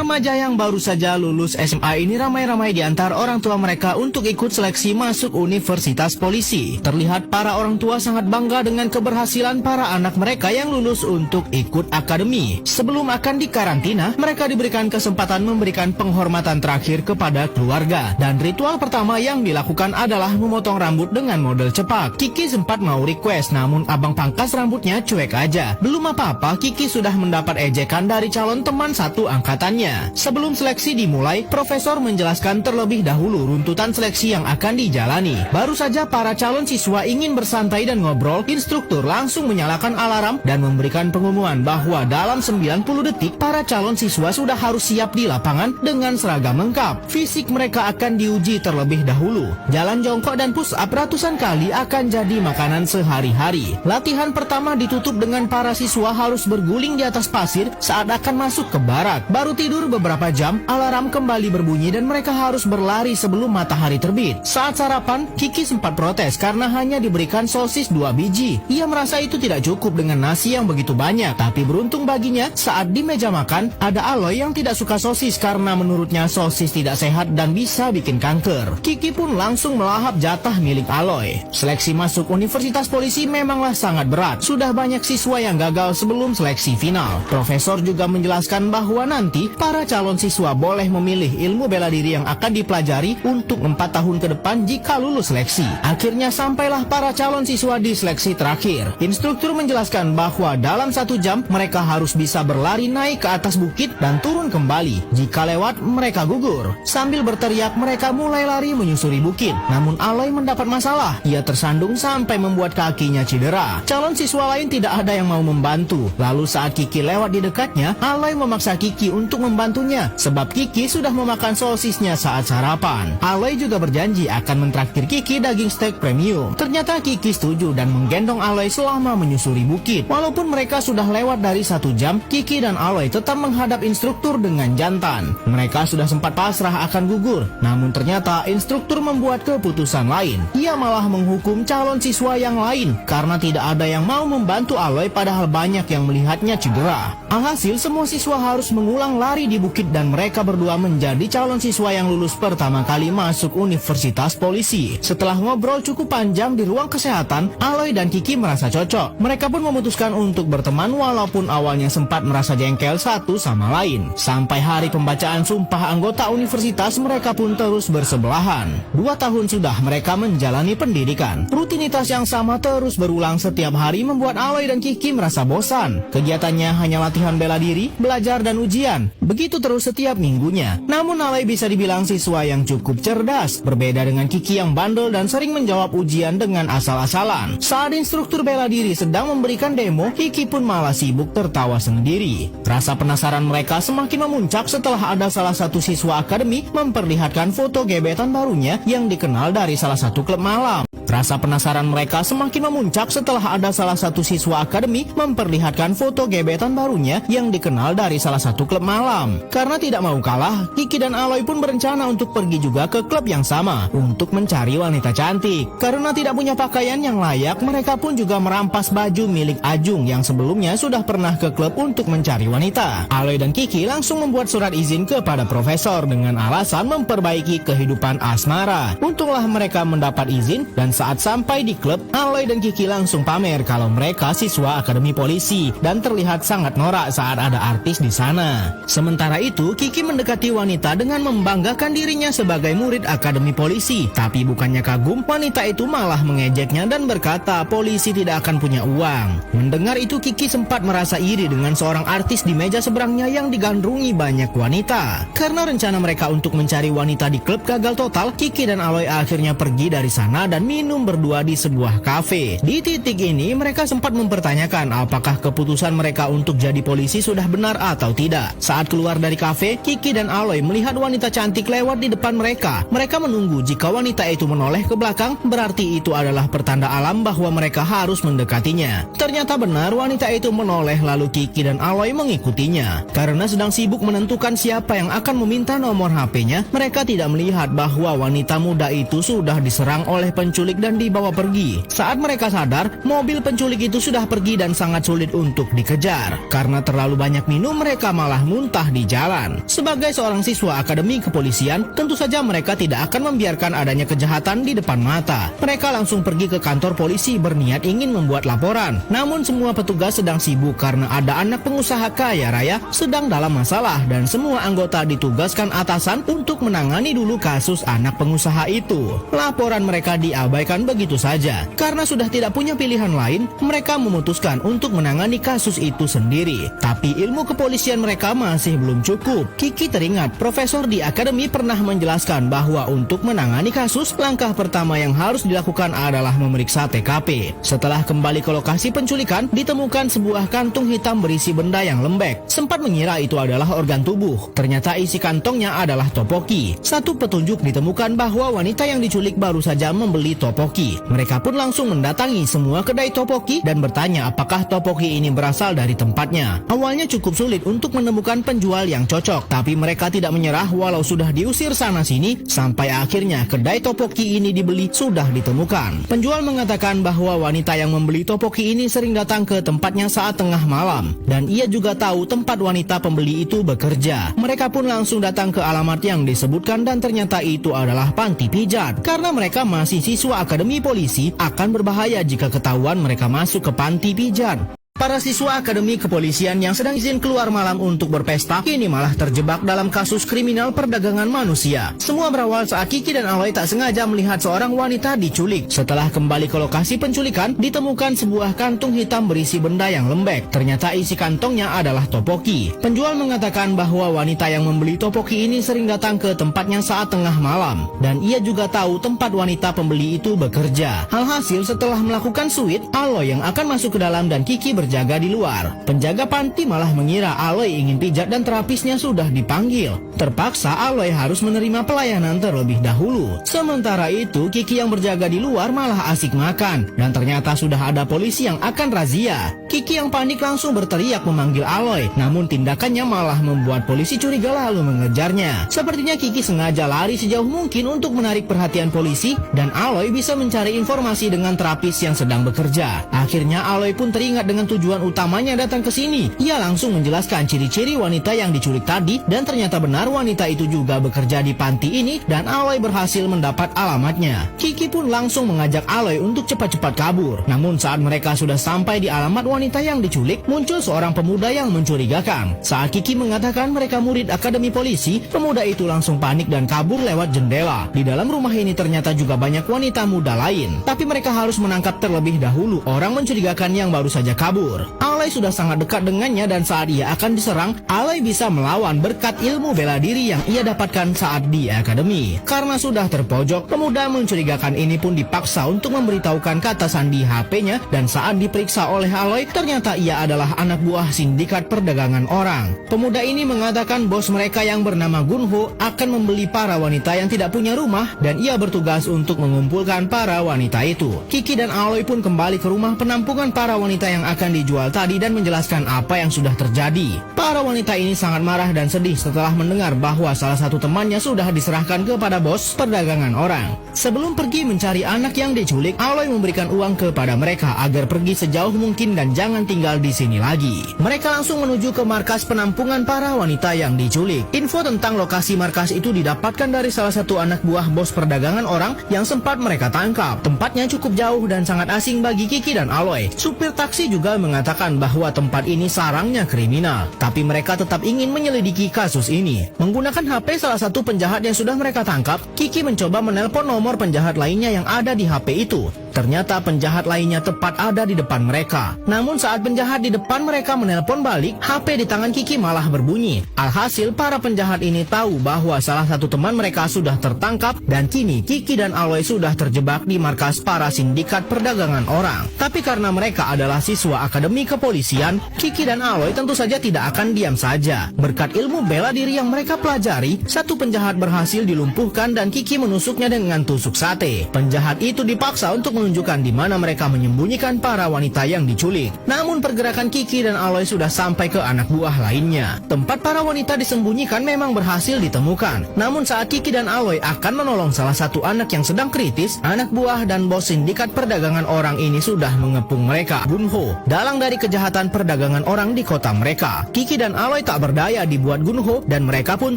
Para remaja yang baru saja lulus SMA ini ramai-ramai diantar orang tua mereka untuk ikut seleksi masuk Universitas Polisi. Terlihat para orang tua sangat bangga dengan keberhasilan para anak mereka yang lulus untuk ikut akademi. Sebelum akan dikarantina, mereka diberikan kesempatan memberikan penghormatan terakhir kepada keluarga. Dan ritual pertama yang dilakukan adalah memotong rambut dengan model cepak. Kiki sempat mau request, namun abang pangkas rambutnya cuek aja. Belum apa-apa, Kiki sudah mendapat ejekan dari calon teman satu angkatannya. Sebelum seleksi dimulai, profesor menjelaskan terlebih dahulu runtutan seleksi yang akan dijalani. Baru saja para calon siswa ingin bersantai dan ngobrol, instruktur langsung menyalakan alarm dan memberikan pengumuman bahwa dalam 90 detik para calon siswa sudah harus siap di lapangan dengan seragam lengkap. Fisik mereka akan diuji terlebih dahulu. Jalan jongkok dan push up ratusan kali akan jadi makanan sehari-hari. Latihan pertama ditutup dengan para siswa harus berguling di atas pasir saat akan masuk ke barak. Baru tidur beberapa jam, alarm kembali berbunyi dan mereka harus berlari sebelum matahari terbit. Saat sarapan, Kiki sempat protes karena hanya diberikan sosis 2 biji. Ia merasa itu tidak cukup dengan nasi yang begitu banyak. Tapi beruntung baginya, saat di meja makan, ada Aloy yang tidak suka sosis karena menurutnya sosis tidak sehat dan bisa bikin kanker. Kiki pun langsung melahap jatah milik Aloy. Seleksi masuk Universitas Polisi memanglah sangat berat. Sudah banyak siswa yang gagal sebelum seleksi final. Profesor juga menjelaskan bahwa nanti para calon siswa boleh memilih ilmu bela diri yang akan dipelajari untuk 4 tahun ke depan jika lulus seleksi. Akhirnya sampailah para calon siswa di seleksi terakhir. Instruktur menjelaskan bahwa dalam 1 jam mereka harus bisa berlari naik ke atas bukit dan turun kembali. Jika lewat, mereka gugur. Sambil berteriak, mereka mulai lari menyusuri bukit. Namun Aloy mendapat masalah. Ia tersandung sampai membuat kakinya cedera. Calon siswa lain tidak ada yang mau membantu. Lalu saat Kiki lewat di dekatnya, Aloy memaksa Kiki untuk membantunya sebab Kiki sudah memakan sosisnya saat sarapan. Aloy juga berjanji akan mentraktir Kiki daging steak premium. Ternyata Kiki setuju dan menggendong Aloy selama menyusuri bukit. Walaupun mereka sudah lewat dari 1 jam, Kiki dan Aloy tetap menghadap instruktur dengan jantan. Mereka sudah sempat pasrah akan gugur, namun ternyata instruktur membuat keputusan lain. Ia malah menghukum calon siswa yang lain karena tidak ada yang mau membantu Aloy padahal banyak yang melihatnya cedera. Alhasil semua siswa harus mengulang lari di bukit dan mereka berdua menjadi calon siswa yang lulus pertama kali masuk Universitas Polisi. Setelah ngobrol cukup panjang di ruang kesehatan, Aloy dan Kiki merasa cocok. Mereka pun memutuskan untuk berteman walaupun awalnya sempat merasa jengkel satu sama lain. Sampai hari pembacaan sumpah anggota universitas, mereka pun terus bersebelahan. 2 tahun sudah mereka menjalani pendidikan. Rutinitas yang sama terus berulang setiap hari membuat Aloy dan Kiki merasa bosan. Kegiatannya hanya latihan bela diri, belajar dan ujian. Begitu terus setiap minggunya. Namun Aloy bisa dibilang siswa yang cukup cerdas. Berbeda dengan Kiki yang bandel dan sering menjawab ujian dengan asal-asalan. Saat instruktur bela diri sedang memberikan demo, Kiki pun malah sibuk tertawa sendiri. Rasa penasaran mereka semakin memuncak setelah ada salah satu siswa akademi memperlihatkan foto gebetan barunya yang dikenal dari salah satu klub malam. Rasa penasaran mereka semakin memuncak setelah ada salah satu siswa akademi memperlihatkan foto gebetan barunya yang dikenal dari salah satu klub malam. Karena tidak mau kalah, Kiki dan Aloy pun berencana untuk pergi juga ke klub yang sama untuk mencari wanita cantik. Karena tidak punya pakaian yang layak, mereka pun juga merampas baju milik Ajung yang sebelumnya sudah pernah ke klub untuk mencari wanita. Aloy dan Kiki langsung membuat surat izin kepada profesor dengan alasan memperbaiki kehidupan asmara. Untunglah mereka mendapat izin dan saat sampai di klub, Aloy dan Kiki langsung pamer kalau mereka siswa akademi polisi dan terlihat sangat norak saat ada artis di sana. Sementara itu, Kiki mendekati wanita dengan membanggakan dirinya sebagai murid akademi polisi. Tapi bukannya kagum, wanita itu malah mengejeknya dan berkata polisi tidak akan punya uang. Mendengar itu, Kiki sempat merasa iri dengan seorang artis di meja seberangnya yang digandrungi banyak wanita. Karena rencana mereka untuk mencari wanita di klub gagal total, Kiki dan Aloy akhirnya pergi dari sana dan minum berdua di sebuah kafe. Di titik ini, mereka sempat mempertanyakan apakah keputusan mereka untuk jadi polisi sudah benar atau tidak. Saat keluar dari kafe, Kiki dan Aloy melihat wanita cantik lewat di depan mereka. Mereka menunggu jika wanita itu menoleh ke belakang, berarti itu adalah pertanda alam bahwa mereka harus mendekatinya. Ternyata benar, wanita itu menoleh lalu Kiki dan Aloy mengikutinya. Karena sedang sibuk menentukan siapa yang akan meminta nomor HP-nya, mereka tidak melihat bahwa wanita muda itu sudah diserang oleh penculik dan dibawa pergi. Saat mereka sadar, mobil penculik itu sudah pergi dan sangat sulit untuk dikejar. Karena terlalu banyak minum, mereka malah muntah berubah di jalan. Sebagai seorang siswa akademi kepolisian, tentu saja mereka tidak akan membiarkan adanya kejahatan di depan mata. Mereka langsung pergi ke kantor polisi berniat ingin membuat laporan. Namun semua petugas sedang sibuk karena ada anak pengusaha kaya raya sedang dalam masalah dan semua anggota ditugaskan atasan untuk menangani dulu kasus anak pengusaha itu. Laporan mereka diabaikan begitu saja. Karena sudah tidak punya pilihan lain, mereka memutuskan untuk menangani kasus itu sendiri. Tapi ilmu kepolisian mereka masih belum cukup. Kiki teringat profesor di akademi pernah menjelaskan bahwa untuk menangani kasus, langkah pertama yang harus dilakukan adalah memeriksa TKP. Setelah kembali ke lokasi penculikan, ditemukan sebuah kantung hitam berisi benda yang lembek. Sempat mengira itu adalah organ tubuh. Ternyata isi kantongnya adalah topoki. Satu petunjuk ditemukan bahwa wanita yang diculik baru saja membeli topoki. Mereka pun langsung mendatangi semua kedai topoki dan bertanya apakah topoki ini berasal dari tempatnya. Awalnya cukup sulit untuk menemukan penjual yang cocok, tapi mereka tidak menyerah walau sudah diusir sana-sini, sampai akhirnya kedai topoki ini dibeli sudah ditemukan. Penjual mengatakan bahwa wanita yang membeli topoki ini sering datang ke tempatnya saat tengah malam, dan ia juga tahu tempat wanita pembeli itu bekerja. Mereka pun langsung datang ke alamat yang disebutkan dan ternyata itu adalah panti pijat. Karena mereka masih siswa akademi polisi, akan berbahaya jika ketahuan mereka masuk ke panti pijat. Para siswa akademi kepolisian yang sedang izin keluar malam untuk berpesta, kini malah terjebak dalam kasus kriminal perdagangan manusia. Semua berawal saat Kiki dan Aloy tak sengaja melihat seorang wanita diculik. Setelah kembali ke lokasi penculikan, ditemukan sebuah kantung hitam berisi benda yang lembek. Ternyata isi kantongnya adalah topoki. Penjual mengatakan bahwa wanita yang membeli topoki ini sering datang ke tempatnya saat tengah malam, dan ia juga tahu tempat wanita pembeli itu bekerja. Alhasil setelah melakukan suit, Aloy yang akan masuk ke dalam dan Kiki berjaga di luar. Penjaga panti malah mengira Aloy ingin pijat dan terapisnya sudah dipanggil. Terpaksa Aloy harus menerima pelayanan terlebih dahulu. Sementara itu Kiki yang berjaga di luar malah asik makan, dan ternyata sudah ada polisi yang akan razia. Kiki yang panik langsung berteriak memanggil Aloy, namun tindakannya malah membuat polisi curiga lalu mengejarnya. Sepertinya Kiki sengaja lari sejauh mungkin untuk menarik perhatian polisi, dan Aloy bisa mencari informasi dengan terapis yang sedang bekerja. Akhirnya Aloy pun teringat dengan tujuan utamanya datang ke sini. Ia langsung menjelaskan ciri-ciri wanita yang diculik tadi, dan ternyata benar wanita itu juga bekerja di panti ini, dan Aloy berhasil mendapat alamatnya. Kiki pun langsung mengajak Aloy untuk cepat-cepat kabur. Namun saat mereka sudah sampai di alamat wanita yang diculik, muncul seorang pemuda yang mencurigakan. Saat Kiki mengatakan mereka murid akademi polisi, pemuda itu langsung panik dan kabur lewat jendela. Di dalam rumah ini ternyata juga banyak wanita muda lain, tapi mereka harus menangkap terlebih dahulu orang mencurigakan yang baru saja kabur. Aloy sudah sangat dekat dengannya, dan saat ia akan diserang, Aloy bisa melawan berkat ilmu bela diri yang ia dapatkan saat di akademi. Karena sudah terpojok, pemuda mencurigakan ini pun dipaksa untuk memberitahukan kata sandi HP-nya, dan saat diperiksa oleh Aloy, ternyata ia adalah anak buah sindikat perdagangan orang. Pemuda ini mengatakan bos mereka yang bernama Gunho akan membeli para wanita yang tidak punya rumah, dan ia bertugas untuk mengumpulkan para wanita itu. Kiki dan Aloy pun kembali ke rumah penampungan para wanita yang akan dijual tadi dan menjelaskan apa yang sudah terjadi. Para wanita ini sangat marah dan sedih setelah mendengar bahwa salah satu temannya sudah diserahkan kepada bos perdagangan orang. Sebelum pergi mencari anak yang diculik, Aloy memberikan uang kepada mereka agar pergi sejauh mungkin dan jangan tinggal di sini lagi. Mereka langsung menuju ke markas penampungan para wanita yang diculik. Info tentang lokasi markas itu didapatkan dari salah satu anak buah bos perdagangan orang yang sempat mereka tangkap. Tempatnya cukup jauh dan sangat asing bagi Kiki dan Aloy. Supir taksi juga mengatakan bahwa tempat ini sarangnya kriminal, tapi mereka tetap ingin menyelidiki kasus ini. Menggunakan HP salah satu penjahat yang sudah mereka tangkap, Kiki mencoba menelpon nomor penjahat lainnya yang ada di HP itu. Ternyata penjahat lainnya tepat ada di depan mereka. Namun saat penjahat di depan mereka menelpon balik, HP di tangan Kiki malah berbunyi. Alhasil para penjahat ini tahu bahwa salah satu teman mereka sudah tertangkap, dan kini Kiki dan Aloy sudah terjebak di markas para sindikat perdagangan orang. Tapi karena mereka adalah siswa akademi kepolisian, Kiki dan Aloy tentu saja tidak akan diam saja. Berkat ilmu bela diri yang mereka pelajari, satu penjahat berhasil dilumpuhkan dan Kiki menusuknya dengan tusuk sate. Penjahat itu dipaksa untuk menunjukkan di mana mereka menyembunyikan para wanita yang diculik. Namun pergerakan Kiki dan Aloy sudah sampai ke anak buah lainnya. Tempat para wanita disembunyikan memang berhasil ditemukan. Namun saat Kiki dan Aloy akan menolong salah satu anak yang sedang kritis, anak buah dan bos sindikat perdagangan orang ini sudah mengepung mereka. Gunho, dalang dari kejahatan perdagangan orang di kota mereka. Kiki dan Aloy tak berdaya dibuat Gunho dan mereka pun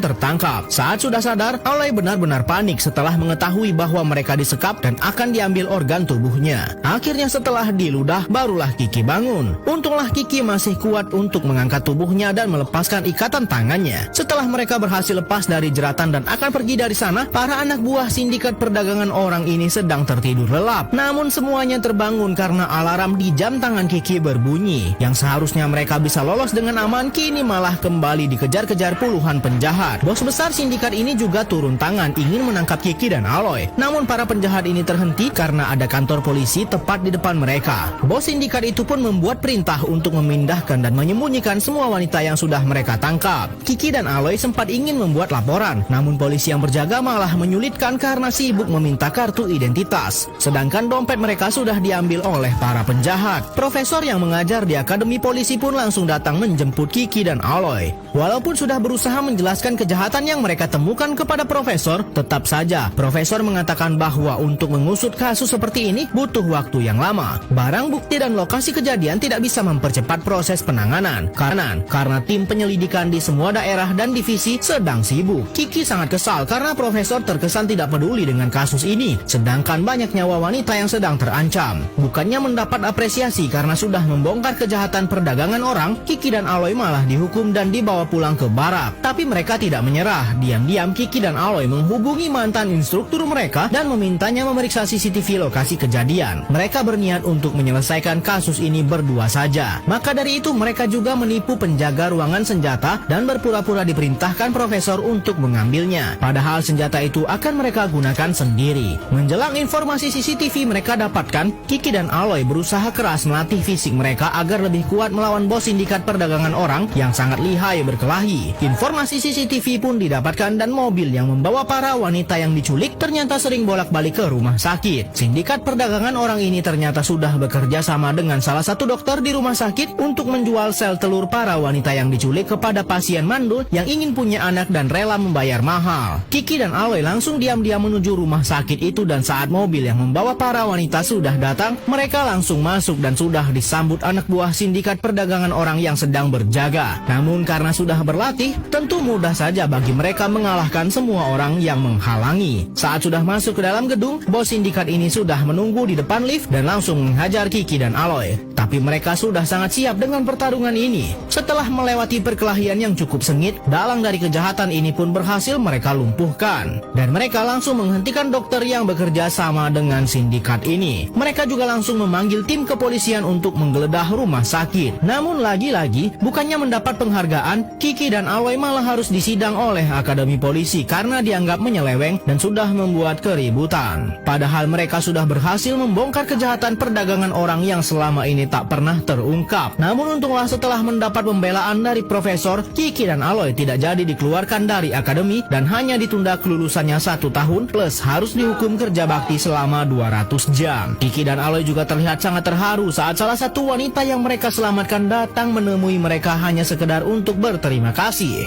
tertangkap. Saat sudah sadar, Aloy benar-benar panik setelah mengetahui bahwa mereka disekap dan akan diambil organ tubuhnya. Akhirnya setelah diludah, barulah Kiki bangun. Untunglah Kiki masih kuat untuk mengangkat tubuhnya dan melepaskan ikatan tangannya. Setelah mereka berhasil lepas dari jeratan dan akan pergi dari sana, para anak buah sindikat perdagangan orang ini sedang tertidur lelap. Namun semuanya terbangun karena alarm di jam tangan Kiki berbunyi. Yang seharusnya mereka bisa lolos dengan aman, kini malah kembali dikejar-kejar puluhan penjahat. Bos besar sindikat ini juga turun tangan ingin menangkap Kiki dan Aloy. Namun para penjahat ini terhenti karena ada kantor polisi tepat di depan mereka. Bos sindikat itu pun membuat perintah untuk memindahkan dan menyembunyikan semua wanita yang sudah mereka tangkap. Kiki dan Aloy sempat ingin membuat laporan, namun polisi yang berjaga malah menyulitkan karena sibuk meminta kartu identitas. Sedangkan dompet mereka sudah diambil oleh para penjahat. Profesor yang mengajar di akademi polisi pun langsung datang menjemput Kiki dan Aloy. Walaupun sudah berusaha menjelaskan kejahatan yang mereka temukan kepada profesor, tetap saja profesor mengatakan bahwa untuk mengusut kasus seperti ini butuh waktu yang lama. Barang bukti dan lokasi kejadian tidak bisa mempercepat proses penanganan. Karena tim penyelidikan di semua daerah dan divisi sedang sibuk. Kiki sangat kesal karena profesor terkesan tidak peduli dengan kasus ini, sedangkan banyak nyawa wanita yang sedang terancam. Bukannya mendapat apresiasi karena sudah membongkar kejahatan perdagangan orang, Kiki dan Aloy malah dihukum dan dibawa pulang ke barak. Tapi mereka tidak menyerah. Diam-diam Kiki dan Aloy menghubungi mantan instruktur mereka dan memintanya memeriksa CCTV lokasi kejadian. Mereka berniat untuk menyelesaikan kasus ini berdua saja. Maka dari itu mereka juga menipu penjaga ruangan senjata dan berpura-pura diperintahkan profesor untuk mengambilnya. Padahal senjata itu akan mereka gunakan sendiri. Menjelang informasi CCTV mereka dapatkan, Kiki dan Aloy berusaha keras melatih fisik mereka agar lebih kuat melawan bos sindikat perdagangan orang yang sangat lihai berkelahi. Informasi CCTV pun didapatkan dan mobil yang membawa para wanita yang diculik ternyata sering bolak-balik ke rumah sakit. Sindikat perdagangan orang ini ternyata sudah bekerja sama dengan salah satu dokter di rumah sakit untuk menjual sel telur para wanita yang diculik kepada pasien mandul yang ingin punya anak dan rela membayar mahal. Kiki dan Aloy langsung diam-diam menuju rumah sakit itu dan saat mobil yang membawa para wanita sudah datang, mereka langsung masuk dan sudah disambut anak buah sindikat perdagangan orang yang sedang berjaga. Namun karena sudah berlatih, tentu mudah saja bagi mereka mengalahkan semua orang yang menghalangi. Saat sudah masuk ke dalam gedung, bos sindikat ini sudah menunggu di depan lift dan langsung menghajar Kiki dan Aloy. Tapi mereka sudah sangat siap dengan pertarungan ini. Setelah melewati perkelahian yang cukup sengit, dalang dari kejahatan ini pun berhasil mereka lumpuhkan. Dan mereka langsung menghentikan dokter yang bekerja sama dengan sindikat ini. Mereka juga langsung memanggil tim kepolisian untuk menggeledah rumah sakit. Namun lagi-lagi, bukannya mendapat penghargaan, Kiki dan Aloy malah harus disidang oleh akademi polisi karena dianggap menyeleweng dan sudah membuat keributan. Padahal mereka sudah berhasil membongkar kejahatan perdagangan orang yang selama ini tak pernah terungkap. Namun untunglah setelah mendapat pembelaan dari profesor, Kiki dan Aloy tidak jadi dikeluarkan dari akademi dan hanya ditunda kelulusannya 1 tahun plus harus dihukum kerja bakti selama 200 jam. Kiki dan Aloy juga terlihat sangat terharu saat salah satu wanita yang mereka selamatkan datang menemui mereka hanya sekedar untuk berterima kasih.